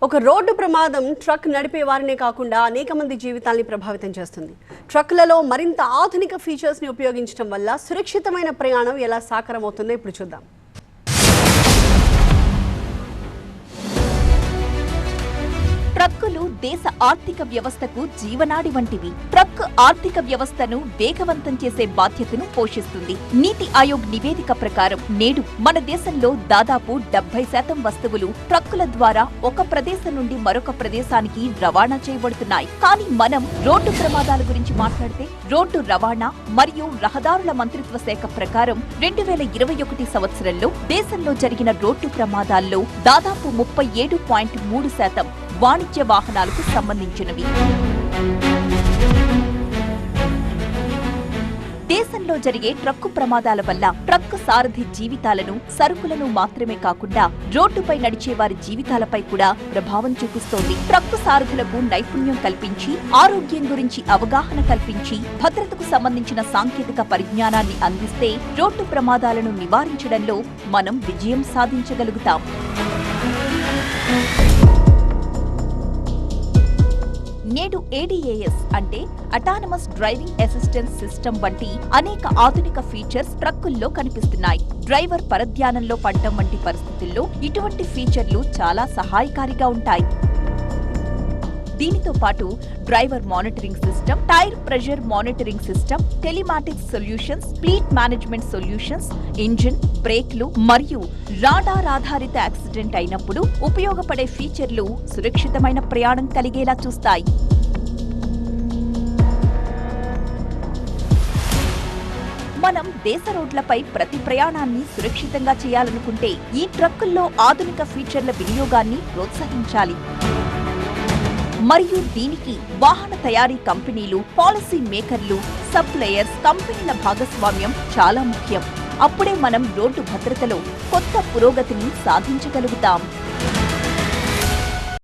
ఒక రోడ్డు ప్రమాదం ట్రక్ నడిపే వారినే కాకుండా అనేక మంది జీవితాల్ని ప్రభావితం చేస్తుంది. ట్రక్లలో మరింత ఆధునిక ఫీచర్స్ని ఉపయోగించడం వల్ల సురక్షితమైన ప్రయాణం ఎలా సాకారమవుతుందో ఇప్పుడు చూద్దాం. ట్రక్కులు దేశ ఆర్థిక వ్యవస్థకు జీవనాడి వంటివి. ట్రక్ ఆర్థిక వ్యవస్థను వేగవంతం చేసే బాధ్యతను పోషిస్తుంది. నీతి ఆయోగ్ నివేదిక ప్రకారం నేడు మన దేశంలో దాదాపు 70% వస్తువులు ట్రక్కుల ద్వారా ఒక ప్రదేశం నుండి మరొక ప్రదేశానికి రవాణా చేయబడుతున్నాయి. కానీ మనం రోడ్డు ప్రమాదాల గురించి మాట్లాడితే రోడ్డు రవాణా మరియు రహదారుల మంత్రిత్వ శాఖ ప్రకారం 2021 సంవత్సరంలో దేశంలో జరిగిన రోడ్డు ప్రమాదాల్లో దాదాపు 37.3% వాణిజ్య వాహనాలకు సంబంధించినవి. దేశంలో జరిగే ట్రక్కు ప్రమాదాల వల్ల ట్రక్కు సారథి జీవితాలను, సరుకులను మాత్రమే కాకుండా రోడ్డుపై నడిచే వారి జీవితాలపై కూడా ప్రభావం చూపిస్తోంది. ట్రక్కు సారథులకు నైపుణ్యం కల్పించి, ఆరోగ్యం గురించి అవగాహన కల్పించి, భద్రతకు సంబంధించిన సాంకేతిక పరిజ్ఞానాన్ని అందిస్తే రోడ్డు ప్రమాదాలను నివారించడంలో మనం విజయం సాధించగలుగుతాం. నేడు ADAS అంటే అటానమస్ డ్రైవింగ్ అసిస్టెన్స్ సిస్టమ్ వంటి అనేక ఆధునిక ఫీచర్స్ ట్రక్కుల్లో కనిపిస్తున్నాయి. డ్రైవర్ పరధ్యానంలో పడటం వంటి పరిస్థితుల్లో ఇటువంటి ఫీచర్లు చాలా సహాయకారిగా ఉంటాయి. దీనితో పాటు driver monitoring system, tyre pressure monitoring system, telematics solutions, fleet management solutions, engine, బ్రేక్లు మరియు రాడార్ ఆధారిత యాక్సిడెంట్ అయినప్పుడు ఉపయోగపడే ఫీచర్లు సురక్షితమైన ప్రయాణం కలిగేలా చూస్తాయి. మనం దేశ రోడ్లపై ప్రతి ప్రయాణాన్ని సురక్షితంగా చేయాలనుకుంటే ఈ ట్రక్కుల్లో ఆధునిక ఫీచర్ల వినియోగాన్ని ప్రోత్సహించాలి. మరియు దీనికి వాహన తయారీ కంపెనీలు, పాలసీ మేకర్లు, సప్లయర్స్, కంపెనీల భాగస్వామ్యం చాలా ముఖ్యం. అప్పుడే మనం రోడ్డు భద్రతలో కొత్త పురోగతిని సాధించగలుగుతాం.